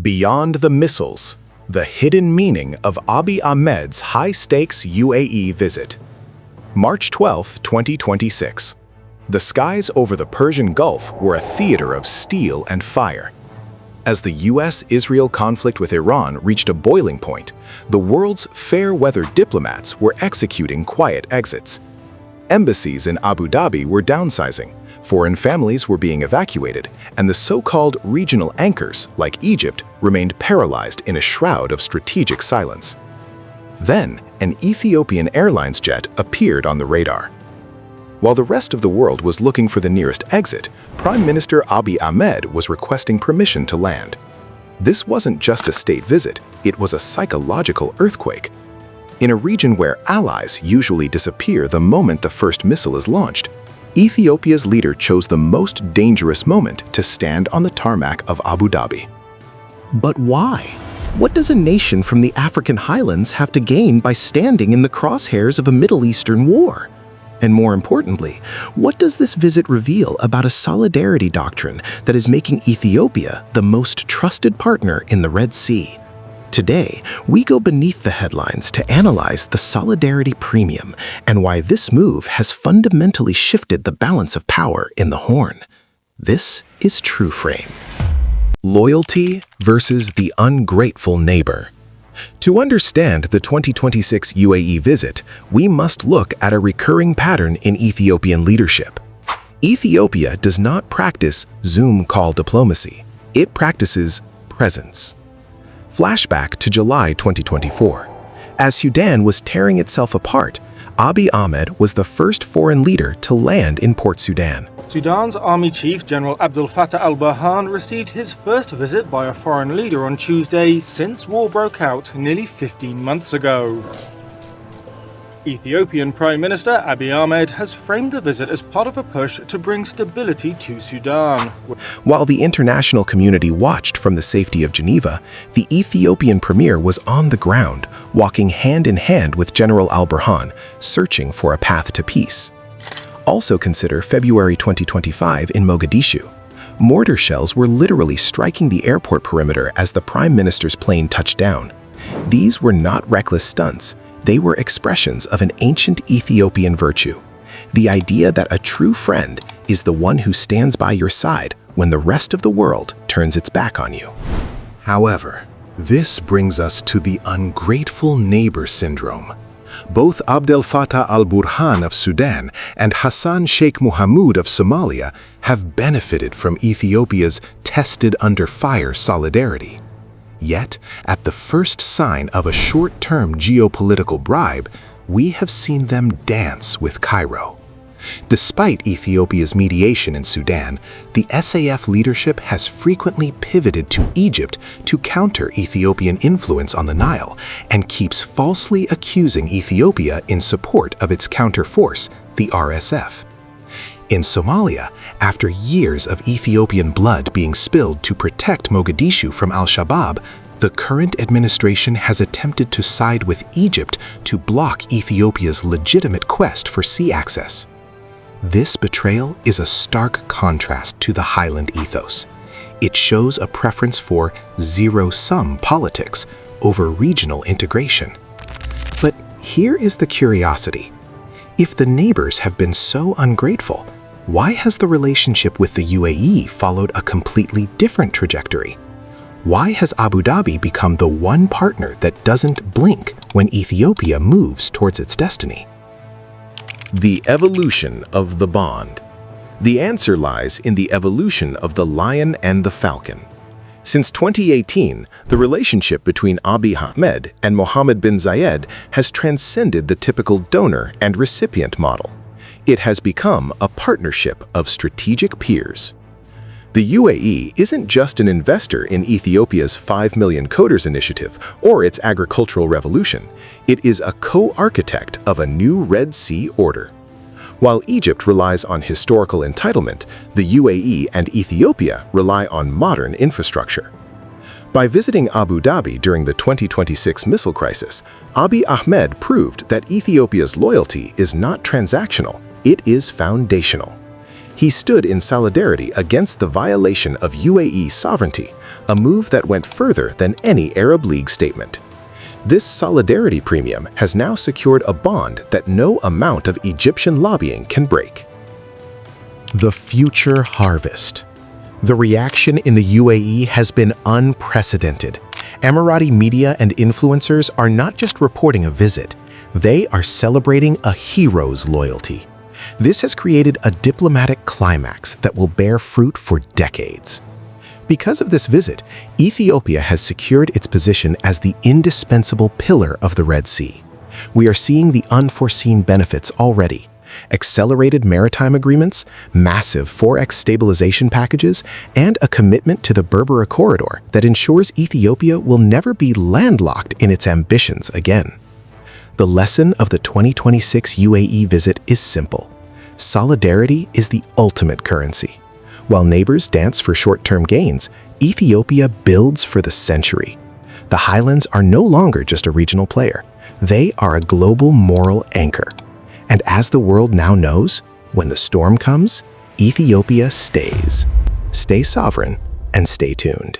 Beyond the missiles, the hidden meaning of Abiy Ahmed's high-stakes UAE visit. March 12, 2026. The skies over the Persian Gulf were a theater of steel and fire. As the US-Israel conflict with Iran reached a boiling point, the world's fair-weather diplomats were executing quiet exits. Embassies in Abu Dhabi were downsizing, foreign families were being evacuated, and the so-called regional anchors, like Egypt, remained paralyzed in a shroud of strategic silence. Then, an Ethiopian Airlines jet appeared on the radar. While the rest of the world was looking for the nearest exit, Prime Minister Abiy Ahmed was requesting permission to land. This wasn't just a state visit, it was a psychological earthquake. In a region where allies usually disappear the moment the first missile is launched, Ethiopia's leader chose the most dangerous moment to stand on the tarmac of Abu Dhabi. But why? What does a nation from the African highlands have to gain by standing in the crosshairs of a Middle Eastern war? And more importantly, what does this visit reveal about a solidarity doctrine that is making Ethiopia the most trusted partner in the Red Sea? Today, we go beneath the headlines to analyze the solidarity premium and why this move has fundamentally shifted the balance of power in the Horn. This is True Frame. Loyalty versus the ungrateful neighbor. To understand the 2026 UAE visit, we must look at a recurring pattern in Ethiopian leadership. Ethiopia does not practice Zoom call diplomacy. It practices presence. Flashback to July 2024. As Sudan was tearing itself apart, Abiy Ahmed was the first foreign leader to land in Port Sudan. Sudan's Army Chief General Abdel Fattah al-Burhan received his first visit by a foreign leader on Tuesday since war broke out nearly 15 months ago. Ethiopian Prime Minister Abiy Ahmed has framed the visit as part of a push to bring stability to Sudan. While the international community watched from the safety of Geneva, the Ethiopian premier was on the ground, walking hand in hand with General al-Burhan, searching for a path to peace. Also consider February 2025 in Mogadishu. Mortar shells were literally striking the airport perimeter as the Prime Minister's plane touched down. These were not reckless stunts. They were expressions of an ancient Ethiopian virtue. The idea that a true friend is the one who stands by your side when the rest of the world turns its back on you. However, this brings us to the Ungrateful Neighbor Syndrome. Both Abdel Fattah al-Burhan of Sudan and Hassan Sheikh Mohamud of Somalia have benefited from Ethiopia's tested under fire solidarity. Yet, at the first sign of a short-term geopolitical bribe, we have seen them dance with Cairo. Despite Ethiopia's mediation in Sudan, the SAF leadership has frequently pivoted to Egypt to counter Ethiopian influence on the Nile and keeps falsely accusing Ethiopia in support of its counterforce, the RSF. In Somalia, after years of Ethiopian blood being spilled to protect Mogadishu from al-Shabaab, the current administration has attempted to side with Egypt to block Ethiopia's legitimate quest for sea access. This betrayal is a stark contrast to the Highland ethos. It shows a preference for zero-sum politics over regional integration. But here is the curiosity. If the neighbors have been so ungrateful, why has the relationship with the UAE followed a completely different trajectory? Why has Abu Dhabi become the one partner that doesn't blink when Ethiopia moves towards its destiny? The evolution of the bond. The answer lies in the evolution of the lion and the falcon. Since 2018, the relationship between Abiy Ahmed and Mohammed bin Zayed has transcended the typical donor and recipient model. It has become a partnership of strategic peers. The UAE isn't just an investor in Ethiopia's 5 Million Coders initiative or its agricultural revolution. It is a co-architect of a new Red Sea order. While Egypt relies on historical entitlement, the UAE and Ethiopia rely on modern infrastructure. By visiting Abu Dhabi during the 2026 missile crisis, Abiy Ahmed proved that Ethiopia's loyalty is not transactional, it is foundational. He stood in solidarity against the violation of UAE sovereignty, a move that went further than any Arab League statement. This solidarity premium has now secured a bond that no amount of Egyptian lobbying can break. The future harvest. The reaction in the UAE has been unprecedented. Emirati media and influencers are not just reporting a visit, they are celebrating a hero's loyalty. This has created a diplomatic climax that will bear fruit for decades. Because of this visit, Ethiopia has secured its position as the indispensable pillar of the Red Sea. We are seeing the unforeseen benefits already. Accelerated maritime agreements, massive forex stabilization packages, and a commitment to the Berbera corridor that ensures Ethiopia will never be landlocked in its ambitions again. The lesson of the 2026 UAE visit is simple. Solidarity is the ultimate currency. While neighbors dance for short-term gains, Ethiopia builds for the century. The highlands are no longer just a regional player. They are a global moral anchor. And as the world now knows, when the storm comes, Ethiopia stays. Stay sovereign and stay tuned.